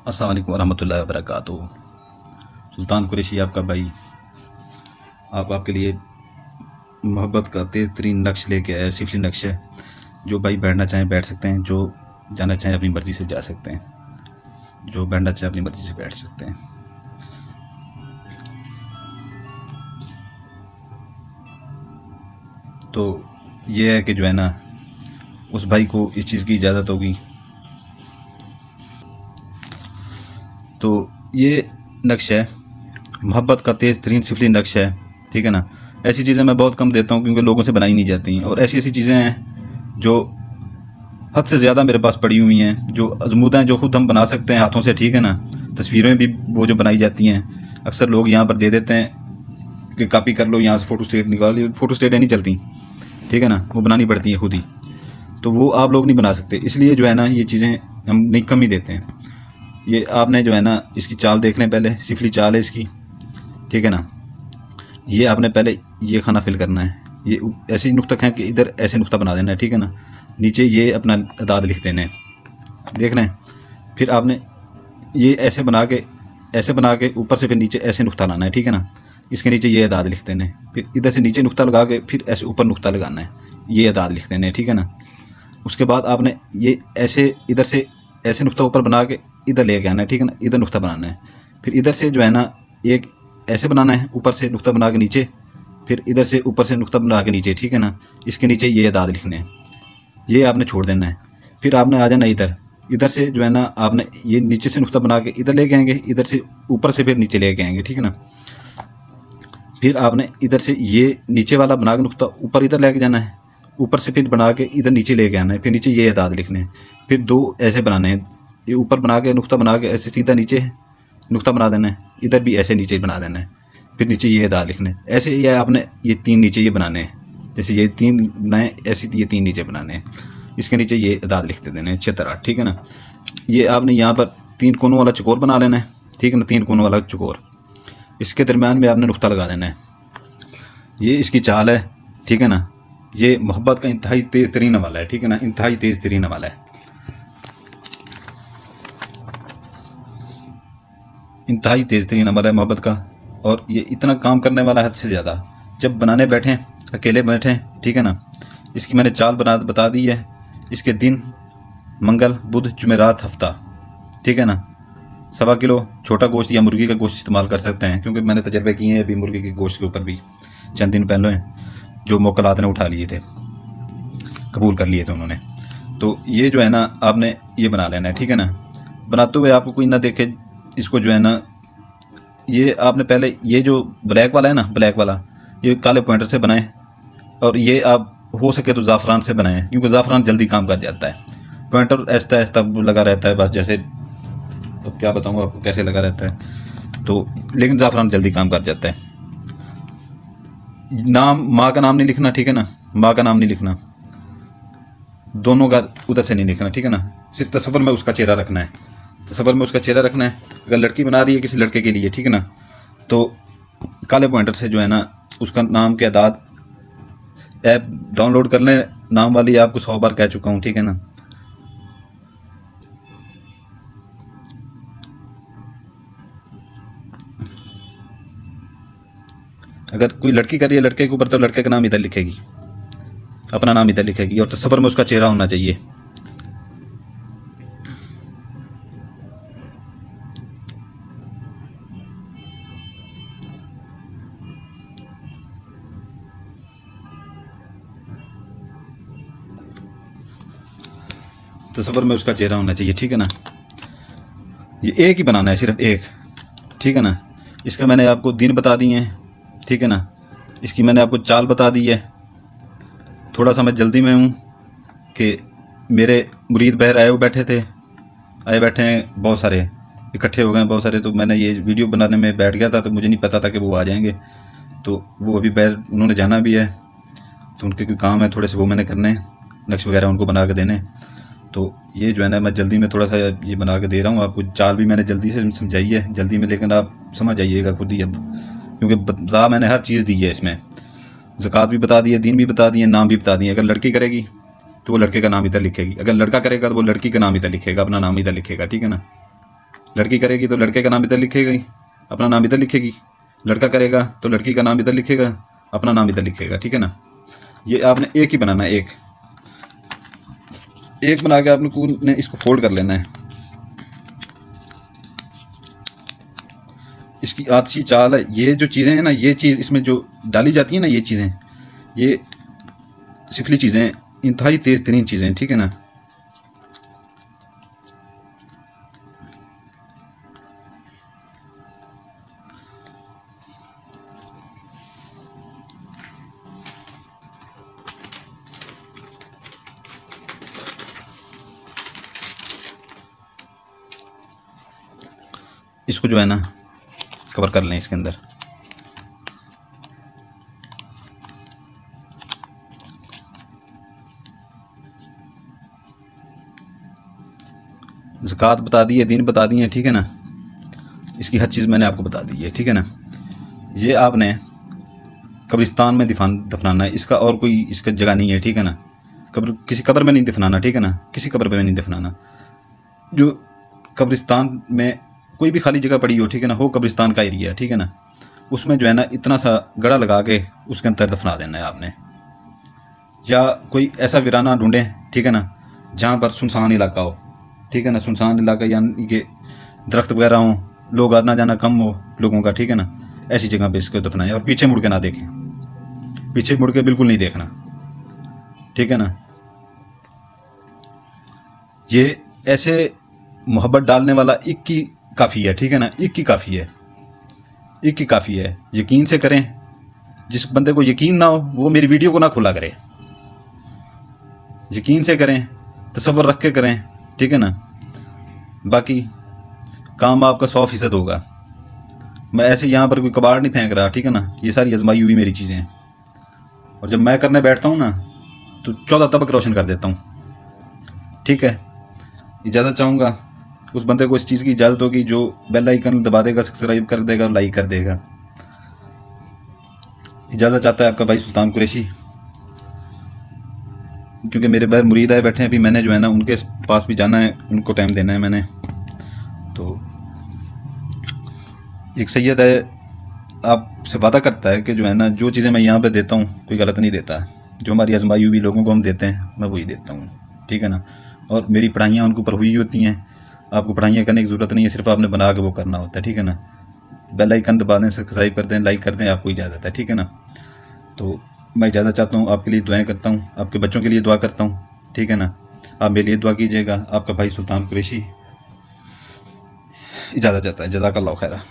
अस्सलाम वालेकुम रहमतुल्लाहि व बरकातुहू। सुल्तान कुरैशी आपका भाई आपके लिए मोहब्बत का तेज़ तरीन नक्श लेके आया। सिफली नक्श है। जो भाई बैठना चाहें बैठ सकते हैं, जो जाना चाहें अपनी मर्ज़ी से जा सकते हैं, जो बैठना चाहें अपनी मर्ज़ी से बैठ सकते हैं। तो ये है कि जो है ना, उस भाई को इस चीज़ की इजाज़त होगी। तो ये नक्श है, मोहब्बत का तेज़ तरीन सिफली नक्श है, ठीक है ना। ऐसी चीज़ें मैं बहुत कम देता हूँ क्योंकि लोगों से बनाई नहीं जाती, और ऐसी ऐसी चीज़ें हैं जो हद से ज़्यादा मेरे पास पड़ी हुई हैं, जो अजमूदा हैं, जो ख़ुद हम बना सकते हैं हाथों से, ठीक है ना। तस्वीरें भी वो जो बनाई जाती हैं, अक्सर लोग यहाँ पर दे देते हैं कि कॉपी कर लो, यहाँ से फ़ोटो स्टेट निकाल लो। फ़ोटो स्टेट नहीं चलती, ठीक है ना, वो बनानी पड़ती हैं खुद ही। तो वो आप लोग नहीं बना सकते, इसलिए जो है ना ये चीज़ें हम नहीं कम ही देते हैं। ये आपने जो है ना इसकी चाल देख लें, पहले सिफली चाल है इसकी, ठीक है ना। ये आपने पहले ये खाना फिल करना है, ये ऐसे ही नुक्ता है कि इधर ऐसे नुक्ता बना देना है, ठीक है ना। नीचे ये अपना अदाद लिख देने हैं, देख रहे हैं। फिर आपने ये ऐसे बना के ऊपर से फिर नीचे ऐसे नुक्ता लाना है, ठीक है ना। इसके नीचे ये अदाद लिख देने हैं, फिर इधर से नीचे नुक्ता लगा के फिर ऐसे ऊपर नुक्ता लगाना है, ये अदाद लिख देने हैं, ठीक है ना। उसके बाद आपने ये ऐसे इधर से ऐसे नुक्ता ऊपर बना के इधर लेके आना है, ठीक है ना। इधर नुक्ता बनाना है, फिर इधर से जो है ना एक ऐसे बनाना है, ऊपर से नुक्ता बना के नीचे, फिर इधर से ऊपर से नुक्ता बना के नीचे, ठीक है ना। इसके नीचे ये अदाद लिखने हैं, ये आपने छोड़ देना है। फिर आपने आ जाना इधर से जो है ना, आपने ये नीचे से नुक्ता बना के इधर लेके आएंगे, इधर से ऊपर से फिर नीचे लेके आएंगे, ठीक है ना। फिर आपने इधर से ये नीचे वाला बना के नुक्ता ऊपर इधर लेके जाना है, ऊपर से फिर बना के इधर नीचे लेके आना है, फिर नीचे ये अदाद लिखने हैं। फिर दो ऐसे बनाने हैं, ये ऊपर बना के नुक्ता बना के ऐसे सीधा नीचे नुक्ता बना देना है, इधर भी ऐसे नीचे बना देना है, फिर नीचे ये अदाद लिखने हैं। ऐसे ये आपने ये तीन नीचे ये बनाने हैं, जैसे ये तीन बनाए ऐसे ये तीन नीचे बनाने हैं, इसके नीचे ये अदाद लिखते देने हैं 6 तरह, ठीक है ना। ये आपने यहाँ पर 3 कोनों वाला चकोर बना लेना है, ठीक है ना, 3 कोनों वाला चकोर। इसके दरम्यान में आपने नुक्ता लगा देना है। ये इसकी चाल है, ठीक है ना। ये मोहब्बत का इंतहाई तेज़ तरीन हवाला है, ठीक है ना, इंतहाई तेज़ तरीन हवाला है, इंतहाई तेज़ तरीन हवाला है मोहब्बत का। और ये इतना काम करने वाला है हद से ज़्यादा। जब बनाने बैठें, अकेले बैठें, ठीक है ना। इसकी मैंने चाल बता दी है। इसके दिन मंगल, बुध, जुमेरात, हफ्ता, ठीक है ना। 1.25 किलो छोटा गोश्त या मुर्गी का गोश्त इस्तेमाल कर सकते हैं, क्योंकि मैंने तजर्बे किए हैं अभी मुर्गी के गोश्त के ऊपर भी चंद दिन पहले हैं, जो मोकलात ने उठा लिए थे, कबूल कर लिए थे उन्होंने। तो ये जो है ना आपने ये बना लेना है, ठीक है ना। बनाते हुए आपको कोई ना देखे, इसको जो है ना ये आपने पहले ये जो ब्लैक वाला है ना, ब्लैक वाला ये काले पॉइंटर से बनाएं, और ये आप हो सके तो ज़ाफ़रान से बनाएं, क्योंकि ज़ाफ़रान जल्दी काम कर जाता है। पॉइंटर ऐसा ऐसा लगा रहता है बस, जैसे तो क्या बताऊँ आपको कैसे लगा रहता है, तो लेकिन ज़ाफ़रान जल्दी काम कर जाता है। नाम माँ का नाम नहीं लिखना, ठीक है ना, माँ का नाम नहीं लिखना, दोनों का उधर से नहीं लिखना, ठीक है ना। सिर्फ तस्वर में उसका चेहरा रखना है, तस्वर में उसका चेहरा रखना है। अगर लड़की बना रही है किसी लड़के के लिए, ठीक है ना, तो काले पॉइंटर से जो है ना उसका नाम के अदाद, ऐप डाउनलोड कर लें, नाम वाली आपको 100 बार कह चुका हूँ, ठीक है ना। अगर कोई लड़की कर रही है लड़के के ऊपर, तो लड़के का नाम इधर लिखेगी, अपना नाम इधर लिखेगी, और तस्वर में उसका चेहरा होना चाहिए। तस्वर में उसका चेहरा होना चाहिए, ठीक है ना। ये एक ही बनाना है, सिर्फ एक, ठीक है ना। इसका मैंने आपको दिन बता दिए हैं, ठीक है ना। इसकी मैंने आपको चाल बता दी है। थोड़ा सा मैं जल्दी में हूँ कि मेरे मुरीद बहर आए बैठे हैं बहुत सारे, इकट्ठे हो गए बहुत सारे। तो मैंने ये वीडियो बनाने में बैठ गया था, तो मुझे नहीं पता था कि वो आ जाएंगे। तो वो अभी बहर उन्होंने जाना भी है, तो उनके कोई काम है थोड़े से, वो मैंने करने हैं, नक्श वगैरह उनको बना के देने। तो ये जो है ना मैं जल्दी में थोड़ा सा ये बना के दे रहा हूँ आपको। चाल भी मैंने जल्दी से समझाई है, जल्दी में, लेकिन आप समझ आइएगा खुद ही अब, क्योंकि बता मैंने हर चीज़ दी है इसमें। ज़कात भी बता दी है, दीन भी बता दिए, नाम भी बता दिए। अगर लड़की करेगी तो वो लड़के का नाम इधर लिखेगी, अगर लड़का करेगा तो वो लड़की का नाम इधर लिखेगा, अपना नाम इधर लिखेगा, ठीक है ना। लड़की करेगी तो लड़के का नाम इधर लिखेगी, अपना नाम इधर लिखेगी। लड़का करेगा तो लड़की का नाम इधर लिखेगा, अपना नाम इधर लिखेगा, ठीक है ना। ये आपने एक ही बनाना है, एक बना के आपने इसको फोल्ड कर लेना है। इसकी आती चाल है, ये जो चीज़ें हैं ना, ये चीज़ इसमें जो डाली जाती है ना, ये चीज़ें, ये सिफली चीज़ें इंतहाई तेज़ तरीन चीज़ें हैं, ठीक है ना। इसको जो है ना कवर कर लें इसके अंदर। ज़कात बता दी है, दीन बता दी है, ठीक है ना। इसकी हर चीज़ मैंने आपको बता दी है, ठीक है ना। ये आपने कब्रिस्तान में दफनाना है, इसका और कोई इसका जगह नहीं है, ठीक है ना। किसी कब्र में नहीं दफनाना, ठीक है ना, किसी कब्र में नहीं दफनाना। जो कब्रिस्तान में कोई भी खाली जगह पड़ी हो, ठीक है ना, हो कब्रिस्तान का एरिया है, ठीक है ना, उसमें जो है ना इतना सा गड़ा लगा के उसके अंदर दफना देना है आपने। या कोई ऐसा वीराना ढूंढें, ठीक है ना, जहाँ पर सुनसान इलाका हो, ठीक है ना, सुनसान इलाका यानी कि दरख्त वगैरह हों, लोग आना जाना कम हो लोगों का, ठीक है ना, ऐसी जगह पे इसको दफनाएं। और पीछे मुड़ के ना देखें, पीछे मुड़ के बिल्कुल नहीं देखना, ठीक है ना। ये ऐसे मोहब्बत डालने वाला एक ही काफ़ी है, ठीक है ना, एक ही काफ़ी है, एक ही काफ़ी है। यकीन से करें, जिस बंदे को यकीन ना हो वो मेरी वीडियो को ना खुला करे। यकीन से करें, तसव्वुर रख के करें, ठीक है ना। बाकी काम आपका 100% होगा। मैं ऐसे यहाँ पर कोई कबाड़ नहीं फेंक रहा, ठीक है ना, ये सारी आजमाई हुई मेरी चीज़ें हैं। और जब मैं करने बैठता हूँ ना तो 14 तबक रोशन कर देता हूँ, ठीक है। इजाज़त चाहूँगा उस बंदे को, इस चीज़ की इजाज़त होगी जो बेल आइकन दबा देगा, सब्सक्राइब कर देगा और लाइक कर देगा। इजाज़त चाहता है आपका भाई सुल्तान कुरैशी, क्योंकि मेरे बाहर मुरीद आए बैठे हैं, अभी मैंने जो है ना उनके पास भी जाना है, उनको टाइम देना है मैंने। तो एक सैयद है, आपसे वादा करता है कि जो है ना जो चीज़ें मैं यहाँ पे देता हूँ कोई गलत नहीं देता। जो हमारी आजमाई हुई लोगों को हम देते हैं, मैं वही देता हूँ, ठीक है ना। और मेरी पढ़ाइयाँ उनके ऊपर हुई होती हैं, आपको पढ़ाइयाँ करने की ज़रूरत नहीं है, सिर्फ आपने बना के वो करना होता है, ठीक है ना। बेल आइकन दबा दें, सब्सक्राइब कर दें, लाइक कर दें, आपको इजाज़त है, ठीक है ना। तो मैं इजाज़त चाहता हूँ, आपके लिए दुआएं करता हूँ, आपके बच्चों के लिए दुआ करता हूँ, ठीक है ना। आप मेरे लिए दुआ कीजिएगा। आपका भाई सुल्तान कुरैशी इजाज़त चाहता है। जज़ाकल्लाह खैरा।